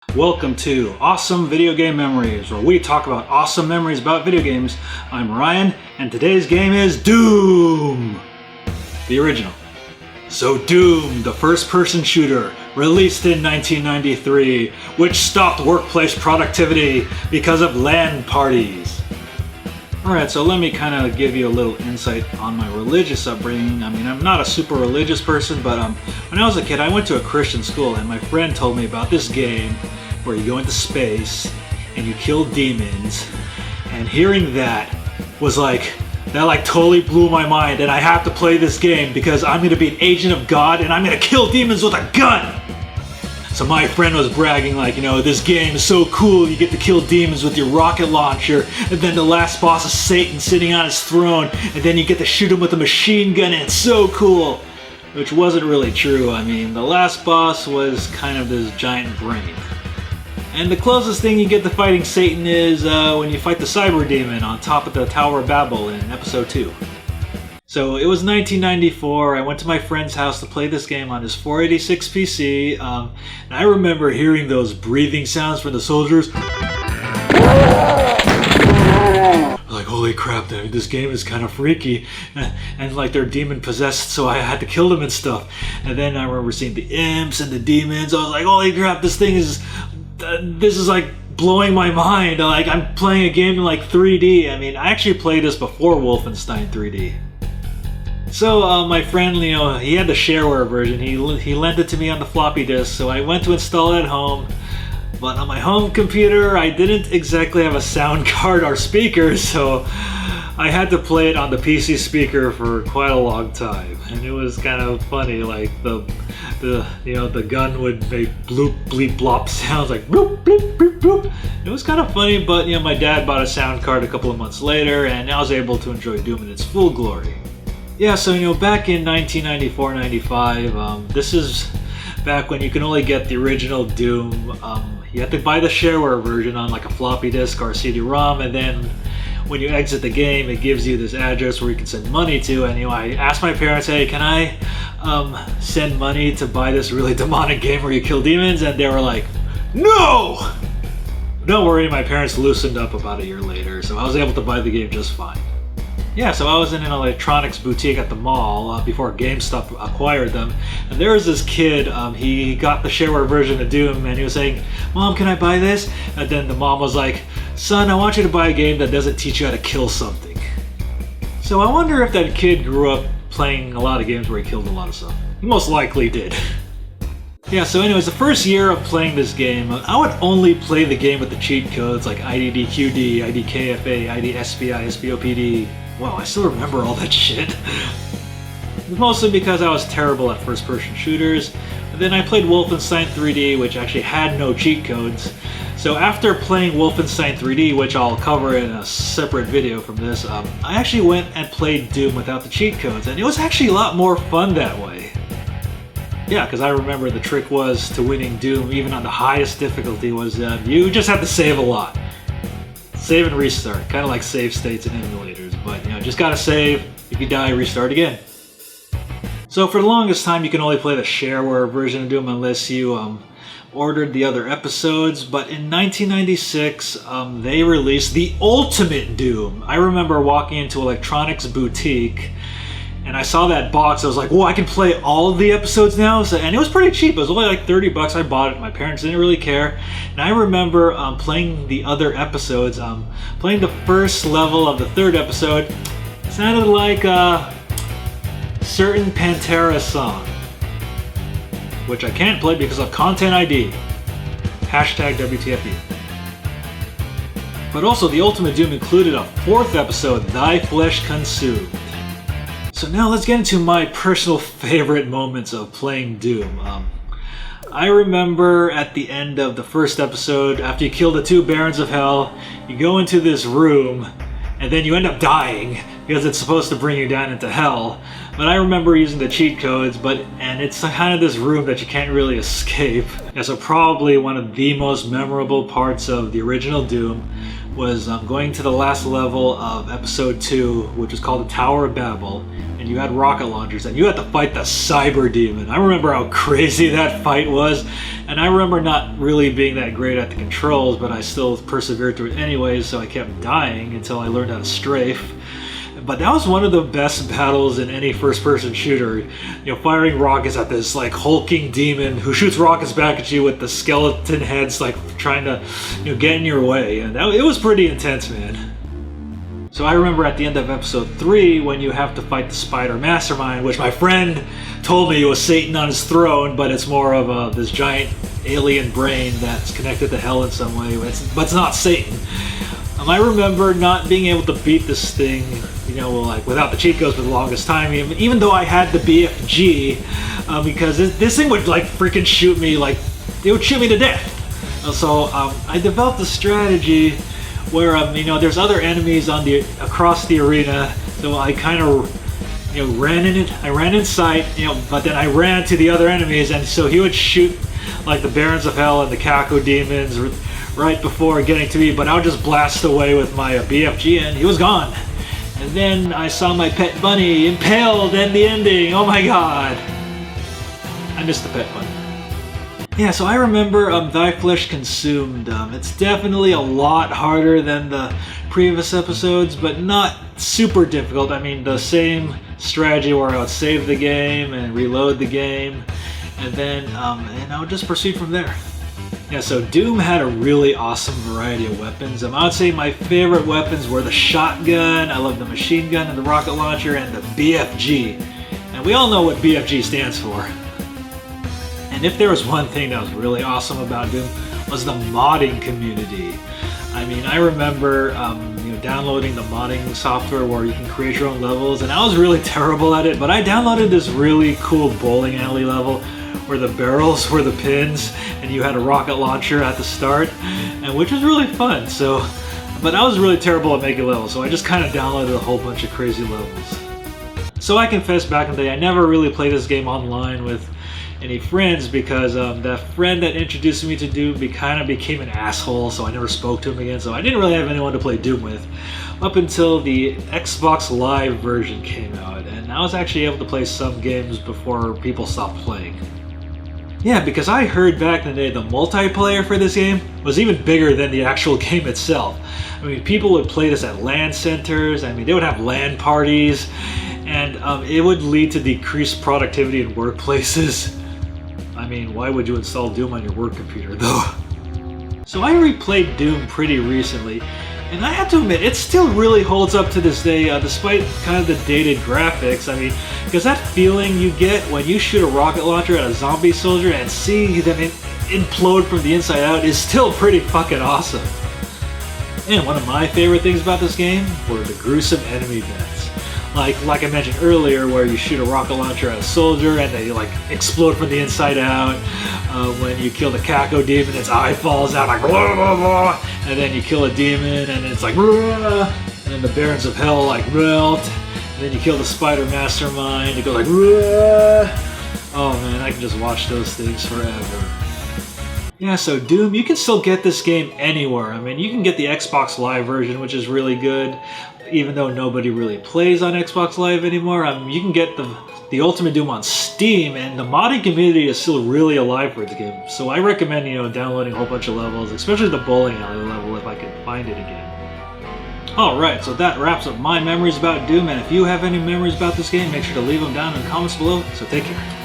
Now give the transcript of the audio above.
Welcome to Awesome Video Game Memories, where we talk about awesome memories about video games. I'm Ryan, and today's game is Doom! The original. So Doom, the first-person shooter, released in 1993, which stopped workplace productivity because of LAN parties. Alright, so let me kind of give you a little insight on my religious upbringing. I mean, I'm not a super religious person, but when I was a kid, I went to a Christian school, and my friend told me about this game where you go into space and you kill demons, and hearing that was that totally blew my mind, and I have to play this game because I'm going to be an agent of God and I'm going to kill demons with a gun! So my friend was bragging this game is so cool, you get to kill demons with your rocket launcher, and then the last boss is Satan sitting on his throne, and then you get to shoot him with a machine gun, and it's so cool! Which wasn't really true. I mean, the last boss was kind of this giant brain. And the closest thing you get to fighting Satan is when you fight the cyber demon on top of the Tower of Babel in episode 2. So it was 1994, I went to my friend's house to play this game on his 486 PC, and I remember hearing those breathing sounds from the soldiers. Like, holy crap, this game is kind of freaky, and they're demon possessed, so I had to kill them and stuff. And then I remember seeing the imps and the demons. I was like, holy crap, this is blowing my mind. I'm playing a game in 3D. I mean, I actually played this before Wolfenstein 3D. So my friend, he had the shareware version. He lent it to me on the floppy disk, so I went to install it at home. But on my home computer, I didn't exactly have a sound card or speakers, so I had to play it on the PC speaker for quite a long time. And it was kind of funny, the gun would make bloop, bleep, blop sounds like bloop, bleep, bleep, bloop. It was kind of funny, but my dad bought a sound card a couple of months later, and I was able to enjoy Doom in its full glory. Yeah, so back in 1994-95, this is back when you can only get the original Doom. You have to buy the shareware version on a floppy disk or a CD-ROM, and then when you exit the game, it gives you this address where you can send money to. And I asked my parents, hey, can I send money to buy this really demonic game where you kill demons? And they were like, no! Don't worry, my parents loosened up about a year later, so I was able to buy the game just fine. Yeah, so I was in an electronics boutique at the mall before GameStop acquired them, and there was this kid, he got the shareware version of Doom, and he was saying, Mom, can I buy this? And then the mom was like, son, I want you to buy a game that doesn't teach you how to kill something. So I wonder if that kid grew up playing a lot of games where he killed a lot of stuff. He most likely did. Yeah, so anyways, the first year of playing this game, I would only play the game with the cheat codes like IDDQD, IDKFA, IDSPI, SPOPD. Wow, I still remember all that shit. Mostly because I was terrible at first-person shooters. But then I played Wolfenstein 3D, which actually had no cheat codes. So after playing Wolfenstein 3D, which I'll cover in a separate video from this, I actually went and played Doom without the cheat codes, and it was actually a lot more fun that way. Yeah, because I remember the trick was to winning Doom, even on the highest difficulty, was you just have to save a lot. Save and restart, kind of like save states in emulators, but just gotta save. If you die, restart again. So for the longest time, you can only play the shareware version of Doom unless you ordered the other episodes, but in 1996, they released the Ultimate Doom. I remember walking into Electronics Boutique, and I saw that box. I was like, whoa, I can play all of the episodes now? And it was pretty cheap. It was only $30. I bought it. My parents didn't really care. And I remember playing the other episodes. Playing the first level of the third episode. It sounded like a certain Pantera song, which I can't play because of Content ID. Hashtag WTFD. But also, the Ultimate Doom included a fourth episode, Thy Flesh Consumed. So now let's get into my personal favorite moments of playing Doom. I remember at the end of the first episode, after you kill the two Barons of Hell, you go into this room, and then you end up dying, because it's supposed to bring you down into hell. But I remember using the cheat codes, and it's kind of this room that you can't really escape. Yeah, so probably one of the most memorable parts of the original Doom was going to the last level of episode 2, which was called the Tower of Babel, and you had rocket launchers, and you had to fight the cyber demon. I remember how crazy that fight was, and I remember not really being that great at the controls, but I still persevered through it anyways, so I kept dying until I learned how to strafe. But that was one of the best battles in any first-person shooter. You know, firing rockets at this like hulking demon who shoots rockets back at you with the skeleton heads like trying to, you know, get in your way. And it was pretty intense, man. So I remember at the end of episode 3 when you have to fight the spider mastermind, which my friend told me was Satan on his throne, but it's more of this giant alien brain that's connected to hell in some way, but it's not Satan. I remember not being able to beat this thing, you know, like without the cheat codes for the longest time, even though I had the BFG, because this thing would like freaking shoot me, like it would shoot me to death. So I developed a strategy where you know, there's other enemies across the arena, so I kind of, you know, ran in sight, you know, but then I ran to the other enemies, and so he would shoot like the Barons of Hell and the Kako demons right before getting to me, but I would just blast away with my BFG and he was gone. And then I saw my pet bunny impaled and the ending. Oh my god. I missed the pet bunny. Yeah, so I remember Thy Flesh Consumed. It's definitely a lot harder than the previous episodes, but not super difficult. I mean, the same strategy where I would save the game and reload the game, and then and I would just proceed from there. Yeah, so Doom had a really awesome variety of weapons. I would say my favorite weapons were the shotgun, I love the machine gun and the rocket launcher, and the BFG. And we all know what BFG stands for. And if there was one thing that was really awesome about Doom, was the modding community. I mean, I remember you know, downloading the modding software where you can create your own levels, and I was really terrible at it, but I downloaded this really cool bowling alley level where the barrels were the pins and you had a rocket launcher at the start, and which was really fun. So, but I was really terrible at making levels, so I just kind of downloaded a whole bunch of crazy levels. So I confess, back in the day I never really played this game online with any friends because that friend that introduced me to Doom kind of became an asshole, so I never spoke to him again, so I didn't really have anyone to play Doom with up until the Xbox Live version came out, and I was actually able to play some games before people stopped playing. Yeah, because I heard back in the day the multiplayer for this game was even bigger than the actual game itself. I mean, people would play this at LAN centers, I mean, they would have LAN parties, and it would lead to decreased productivity in workplaces. I mean, why would you install Doom on your work computer, though? So I replayed Doom pretty recently, and I have to admit, it still really holds up to this day, despite kind of the dated graphics. I mean, because that feeling you get when you shoot a rocket launcher at a zombie soldier and see them implode from the inside out is still pretty fucking awesome. And one of my favorite things about this game were the gruesome enemy deaths. Like I mentioned earlier, where you shoot a rocket launcher at a soldier and they like explode from the inside out. When you kill the Kako demon, its eye falls out like blah, blah, blah, and then you kill a demon and it's like blah, and then the Barons of Hell like melt, and then you kill the Spider Mastermind, it goes like blah. Oh man, I can just watch those things forever. Yeah, so Doom, you can still get this game anywhere. I mean, you can get the Xbox Live version, which is really good, even though nobody really plays on Xbox Live anymore. You can get the Ultimate Doom on Steam, and the modding community is still really alive for the game. So I recommend, you know, downloading a whole bunch of levels, especially the bowling alley level if I can find it again. Alright, so that wraps up my memories about Doom, and if you have any memories about this game, make sure to leave them down in the comments below. So take care.